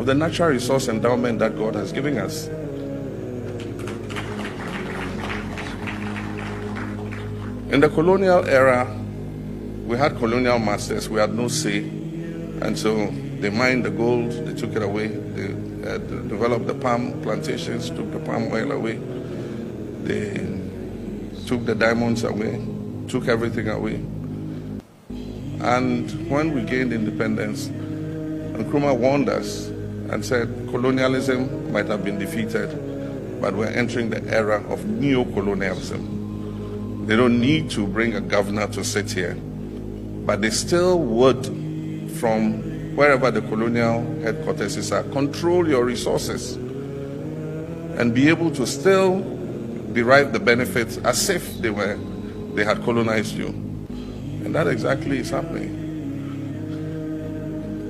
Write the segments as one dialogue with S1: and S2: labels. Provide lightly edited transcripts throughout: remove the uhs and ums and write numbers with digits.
S1: of the natural resource endowment that God has given us. In the colonial era, we had colonial masters, we had no say, and so they mined the gold, they took it away, they developed the palm plantations, took the palm oil away, they took the diamonds away, took everything away. And when we gained independence, Nkrumah warned us and said colonialism might have been defeated, but we're entering the era of neo-colonialism. They don't need to bring a governor to sit here, but they still would, from wherever the colonial headquarters is at, control your resources and be able to still derive the benefits as if they had colonized you. And that exactly is happening.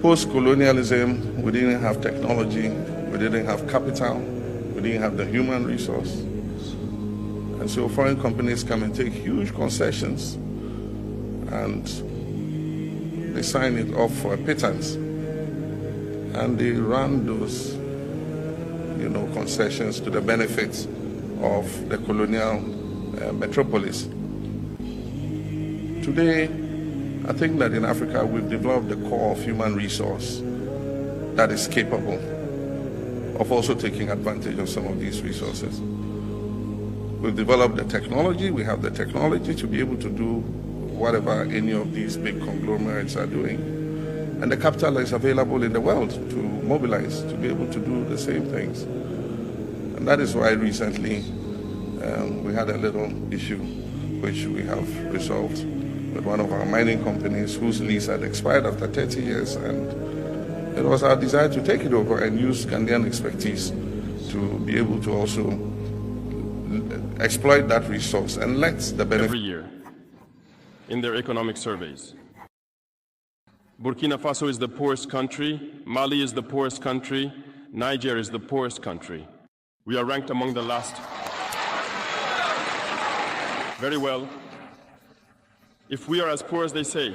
S1: Post-colonialism, we didn't have technology, we didn't have capital, we didn't have the human resource. And so foreign companies come and take huge concessions and they sign it off for a pittance. And they run those, concessions to the benefit of the colonial metropolis. Today, I think that in Africa we've developed the core of human resource that is capable of also taking advantage of some of these resources. We've developed the technology, we have the technology to be able to do whatever any of these big conglomerates are doing. And the capital is available in the world to mobilize, to be able to do the same things. And that is why recently we had a little issue which we have resolved with one of our mining companies whose lease had expired after 30 years. And it was our desire to take it over and use Ghanaian expertise to be able to also exploit that resource and let the benefit.
S2: Every year in their economic surveys. Burkina Faso is the poorest country, Mali is the poorest country, Niger is the poorest country. We are ranked among the last. Very well, if we are as poor as they say,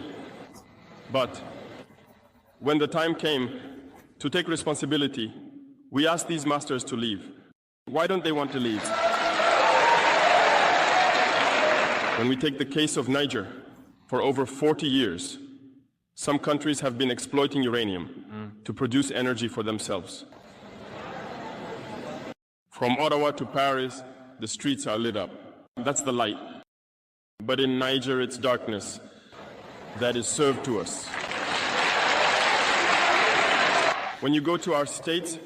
S2: but when the time came to take responsibility, we asked these masters to leave. Why don't they want to leave? When we take the case of Niger, for over 40 years, some countries have been exploiting uranium to produce energy for themselves. From Ottawa to Paris, the streets are lit up. That's the light. But in Niger, it's darkness that is served to us. When you go to our states,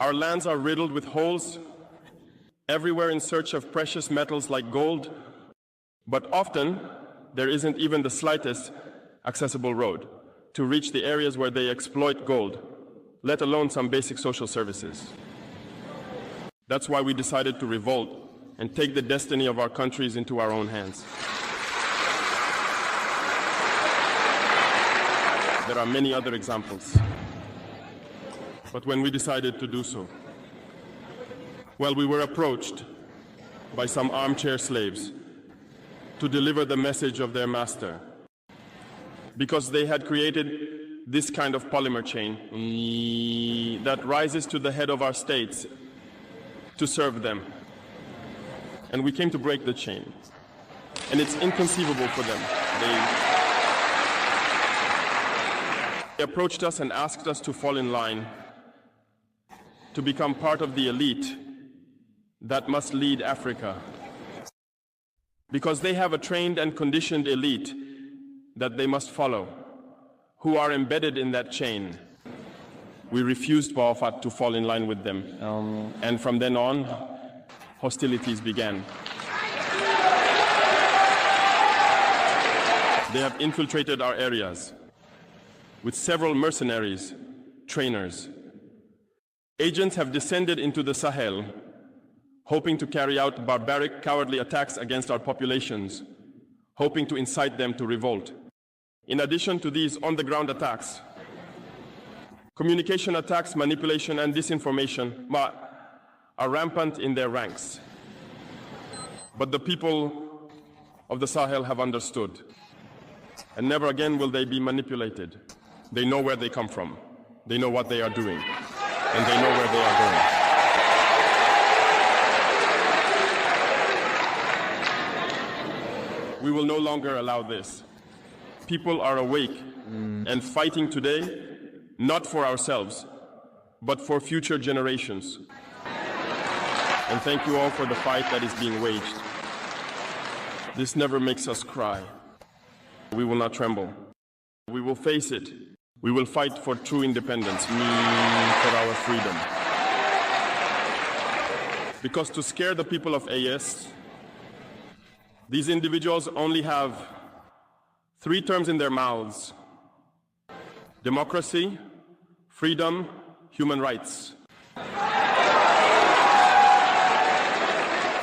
S2: our lands are riddled with holes, everywhere in search of precious metals like gold, but often there isn't even the slightest accessible road to reach the areas where they exploit gold, let alone some basic social services. That's why we decided to revolt and take the destiny of our countries into our own hands. There are many other examples. But when we decided to do so, well, we were approached by some armchair slaves to deliver the message of their master, because they had created this kind of polymer chain that rises to the head of our states to serve them. And we came to break the chain. And it's inconceivable for them. They approached us and asked us to fall in line, to become part of the elite that must lead Africa. Because they have a trained and conditioned elite that they must follow, who are embedded in that chain. We refused Baofat to fall in line with them. And from then on, hostilities began. They have infiltrated our areas with several mercenaries, trainers. Agents have descended into the Sahel, hoping to carry out barbaric, cowardly attacks against our populations, hoping to incite them to revolt. In addition to these on-the-ground attacks, communication attacks, manipulation, and disinformation are rampant in their ranks. But the people of the Sahel have understood, and never again will they be manipulated. They know where they come from. They know what they are doing, and they know where they are going. We will no longer allow this. People are awake and fighting today, not for ourselves, but for future generations. And thank you all for the fight that is being waged. This never makes us cry. We will not tremble. We will face it. We will fight for true independence, for our freedom. Because to scare the people of AS, these individuals only have 3 terms in their mouths: democracy, freedom, human rights.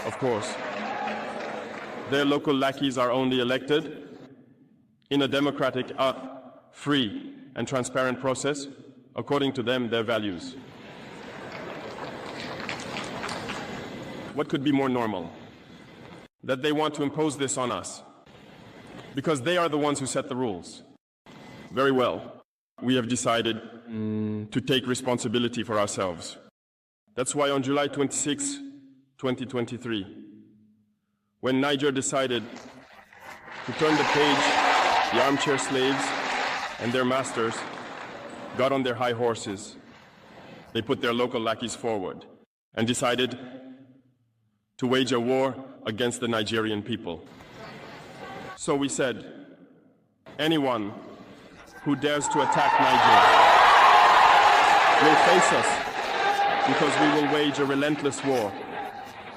S2: Of course, their local lackeys are only elected in a democratic, free and transparent process, according to them, their values. What could be more normal? That they want to impose this on us, because they are the ones who set the rules. Very well, we have decided to take responsibility for ourselves. That's why on July 26, 2023, when Niger decided to turn the page, the armchair slaves and their masters got on their high horses. They put their local lackeys forward and decided to wage a war against the Nigerian people. So we said, anyone who dares to attack Niger will face us, because we will wage a relentless war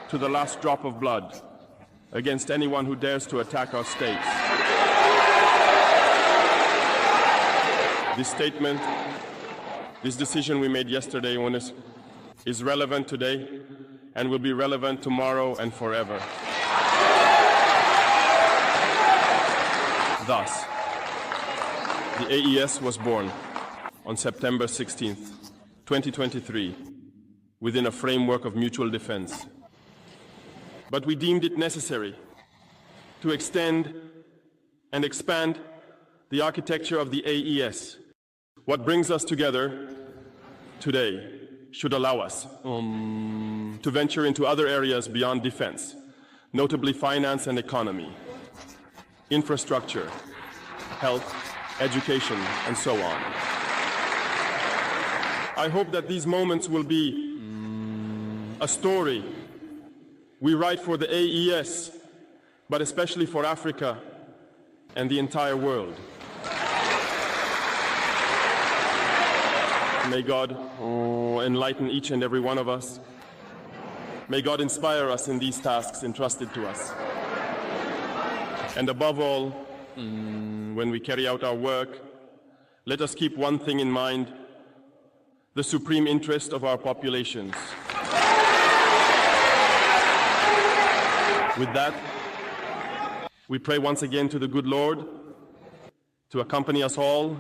S2: to the last drop of blood against anyone who dares to attack our states. This statement, this decision we made yesterday is relevant today and will be relevant tomorrow and forever. Thus, the AES was born on September 16th, 2023, within a framework of mutual defense. But we deemed it necessary to extend and expand the architecture of the AES. What brings us together today should allow us to venture into other areas beyond defense, notably finance and economy, infrastructure, health, education, and so on. I hope that these moments will be a story we write for the AES, but especially for Africa and the entire world. May God enlighten each and every one of us. May God inspire us in these tasks entrusted to us. And above all, when we carry out our work, let us keep one thing in mind: the supreme interest of our populations. With that, we pray once again to the good Lord to accompany us all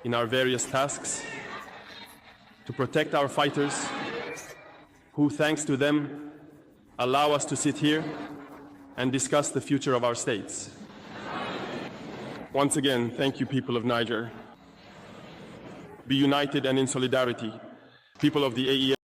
S2: in our various tasks, to protect our fighters, who, thanks to them, allow us to sit here and discuss the future of our states. Once again, thank you, people of Niger. Be united and in solidarity, people of the AES.